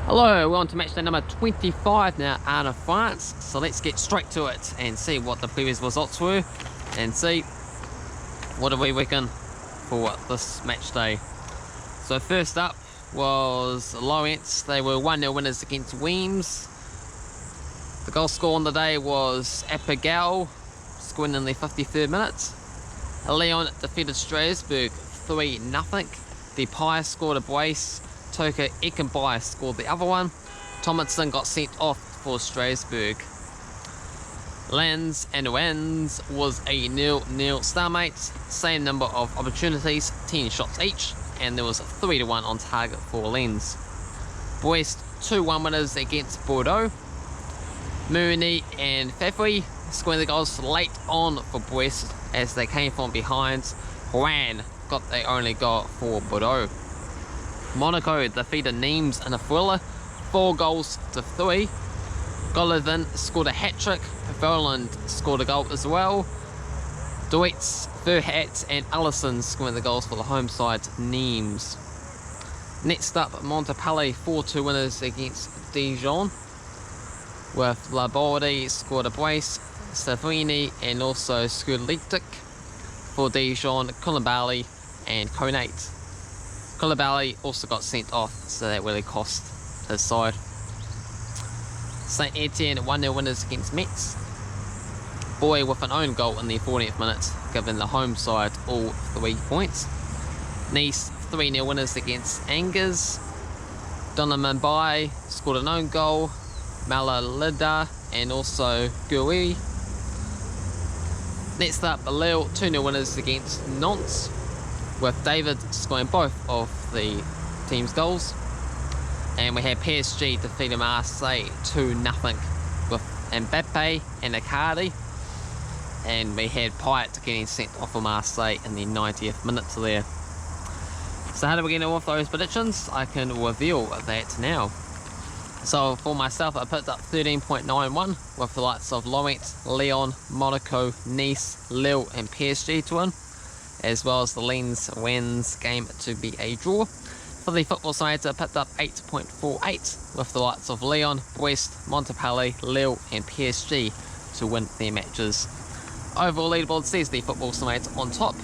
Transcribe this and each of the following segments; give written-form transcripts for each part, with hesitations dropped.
Hello, we're on to match day number 25 now out of France. So let's get straight to it and see what the previous results were and see what do we reckon for this match day. So first up was Lawrence. They were 1-0 winners against Weems. The goal score on the day was Apigal, scoring in the 53rd minute. Leon defeated Strasbourg 3-0. Depay scored a brace. Toka Ekenbai scored the other one. Tomlinson got sent off for Strasbourg. Lens and Rennes was a 0-0 stalemate. Same number of opportunities, 10 shots each, and there was 3-1 on target for Lens. Brest 2-1 winners against Bordeaux. Mooney and Fafri scoring the goals late on for Brest as they came from behind. Juan got the only goal for Bordeaux. Monaco defeated Reims in a thriller, 4-3. Golovin scored a hat-trick. Verland scored a goal as well. Deutz, Verhat and Allison scoring the goals for the home side, Reims. Next up, Monte Palais 4-2 winners against Dijon, with Labordi scored a brace, Savrini and also Skurlitic for Dijon, Koulibaly and Konate. Koulibaly also got sent off, so that really cost his side. Saint-Etienne 1-0 winners against Metz. Boy with an own goal in the 40th minute, giving the home side all 3 points. Nice 3-0 winners against Angers. Donovan Bai scored an own goal. Malalida and also Gui. Next up, Lille 2-0 winners against Nantes, with David scoring both of the team's goals. And we had PSG defeating Marseille 2-0 with Mbappe and Icardi. And we had Payet getting sent off for Marseille in the 90th minute there. So how do we get on with those predictions? I can reveal that now. So for myself, I picked up 13.91 with the likes of Lorient, Lyon, Monaco, Nice, Lille and PSG to win, as well as the Lens-Rennes game to be a draw. For the football side, I picked up 8.48 with the likes of Lyon, Brest, Monte Palais, Lille and PSG to win their matches. Overall leaderboard says the football side on top.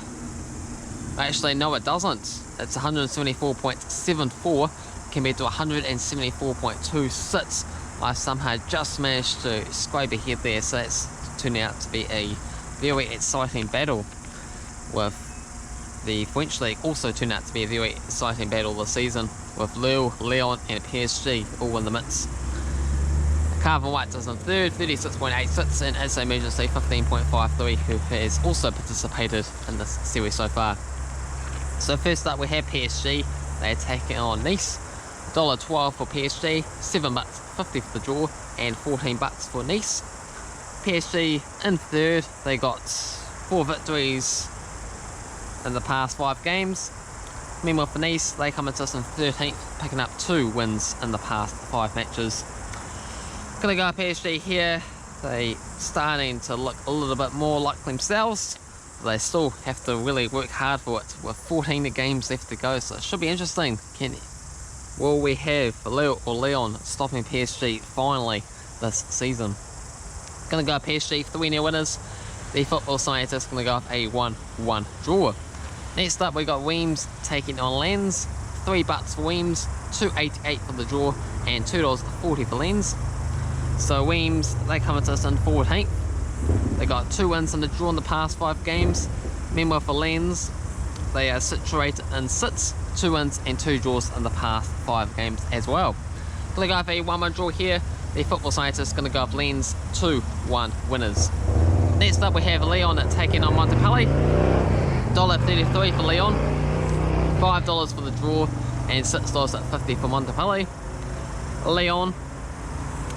Actually, no it doesn't. It's 174.74 compared to 174.26. I somehow just managed to scrape ahead there, so that's turned out to be a very exciting battle, with the French League also turned out to be a very exciting battle this season, with Lille, Lyon and PSG all in the mix. Cavan Wright is in third, 36.86, and as emergency 15.53, who has also participated in this series so far. So first up we have PSG. They are taking on Nice. $1.12 for PSG, $7.50 for the draw, and $14 for Nice. PSG in third. They got 4 victories in the past 5 games. Meanwhile for Nice, they come into us in 13th, picking up 2 wins in the past 5 matches. Gonna go PSG here. They starting to look a little bit more like themselves. They still have to really work hard for it, with 14 games left to go, so it should be interesting. Will we have Lille or Lyon stopping PSG finally this season? Gonna go PSG 3-0 winners. The football scientists gonna go off a 1-1 draw. Next up we got Weems taking on Lens. $3 for Weems, $2.88 for the draw, and $2.40 for Lens. So Weems, they come into us in 14th. They got 2 wins and a draw in the past 5 games. Meanwhile for Lens, they are situated in 6th, 2 wins and 2 draws in the past 5 games as well. Gonna go for a 1-1 draw here. The football scientists gonna go off Lens 2-1 winners. Next up we have Lyon taking on Monte Palais. $1.33 for Lyon, $5 for the draw, and $6.50 for Monte Palais. Lyon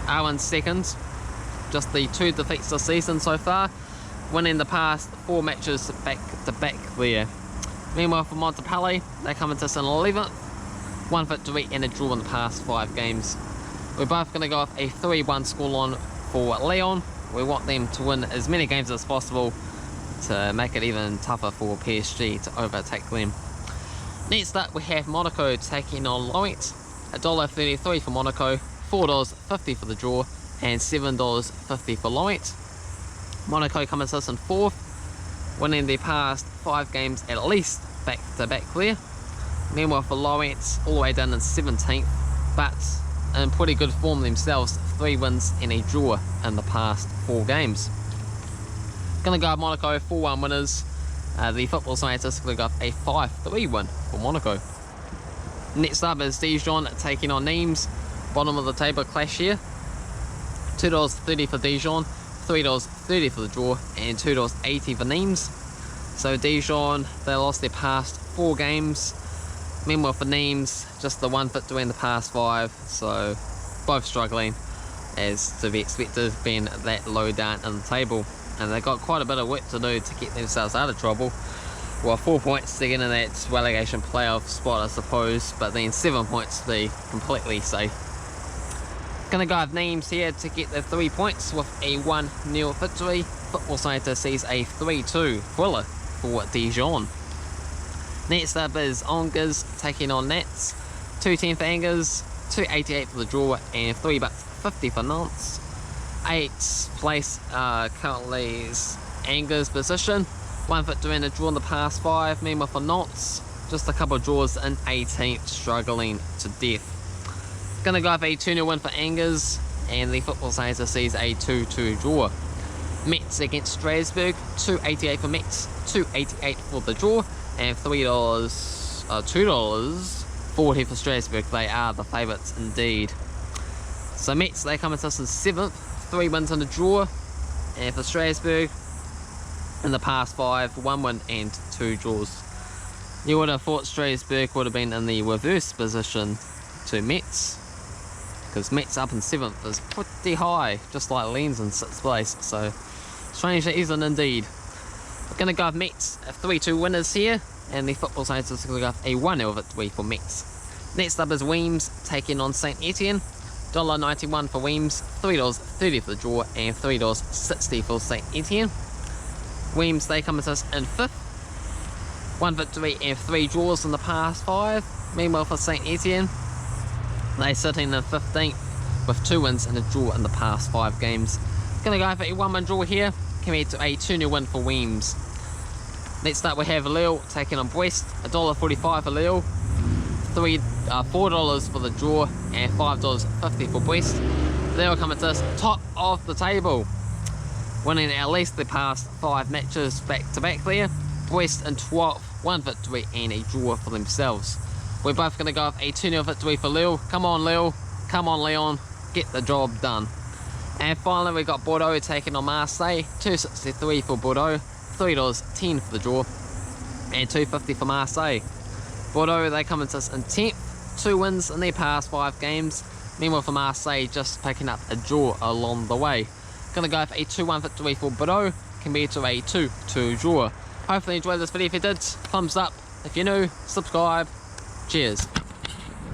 are in second, just the 2 defeats this season so far, winning the past 4 matches back to back there. Meanwhile for Monte Palais, they come into us in 11th, 1 victory and a draw in the past 5 games. We're both going to go off a 3-1 scoreline for Lyon. We want them to win as many games as possible to make it even tougher for PSG to overtake them. Next up we have Monaco taking on Lorient. $1.33 for Monaco, $4.50 for the draw, and $7.50 for Light. Monaco coming to us in 4th, winning their past 5 games at least back-to-back clear. Meanwhile for Light, all the way down in 17th, but in pretty good form themselves, 3 wins and a draw in the past 4 games. Gonna go with Monaco, 4-1 winners. The football scientists gonna go with a 5-3 win for Monaco. Next up is Dijon taking on Reims. Bottom of the table clash here. $2.30 for Dijon, $3.30 for the draw, and $2.80 for Reims. So Dijon, they lost their past 4 games. Meanwhile for Reims, just the 1 victory in the past 5. So both struggling, as to be expected, being that low down in the table. And they've got quite a bit of work to do to get themselves out of trouble. Well, 4 points to get in that relegation playoff spot, I suppose, but then 7 points to be completely safe. Gonna go with Reims here to get the 3 points with a 1-0 victory. Football Scientist sees a 3-2 thriller for Dijon. Next up is Angers taking on Nats. $2.10 for Angers, $2.88 for the draw, and $3.50 for Nantes. 8th place currently is Angers' position. 1 victory and a draw in the past 5. Meanwhile for Nantes, just a couple of draws in 18th, struggling to death. Gonna go with a 2-0 win for Angers, and the Football Scientist sees a 2-2 draw. Metz against Strasbourg, $2.88 for Metz, $2.88 for the draw, and $2.40 for Strasbourg. They are the favourites indeed. So Metz, they come into us in 7th, 3 wins and a draw, and for Strasbourg, in the past 5, 1 win and 2 draws. You would have thought Strasbourg would have been in the reverse position to Metz, because Metz up in 7th is pretty high, just like Lens in 6th place, so strange that isn't indeed. We're going to go with Metz, 3-2 winners here, and the Football Scientists are going to go with a 1-0 victory for Metz. Next up is Weems taking on Saint-Etienne. $1.91 for Weems, $3.30 for the draw, and $3.60 for Saint-Etienne. Weems, they come to us in 5th. 1 victory and 3 draws in the past 5. Meanwhile for Saint-Etienne, they sitting in 15th with 2 wins and a draw in the past 5 games. Gonna go for a 1-1 draw here, compared to a 2-0 win for Weems. Next up we have Lille taking on Brest. $1.45 for Lille, $4 for the draw, and $5.50 for Brest. Lille coming to us top of the table, winning at least the past 5 matches back-to-back there. Brest in 12th, 1 victory and a draw for themselves. We're both going to go with a 2-0 victory for Lille. Come on Lille, come on Leon, get the job done. And finally we got Bordeaux taking on Marseille. $2.63 for Bordeaux, $3.10 for the draw, and $2.50 for Marseille. Bordeaux, they come into us in 10th, 2 wins in their past 5 games. Meanwhile for Marseille, just picking up a draw along the way. Gonna go for a 2-1 victory for Bordeaux, compared to a 2-2 draw. Hopefully you enjoyed this video. If you did, thumbs up. If you're new, subscribe. Cheers.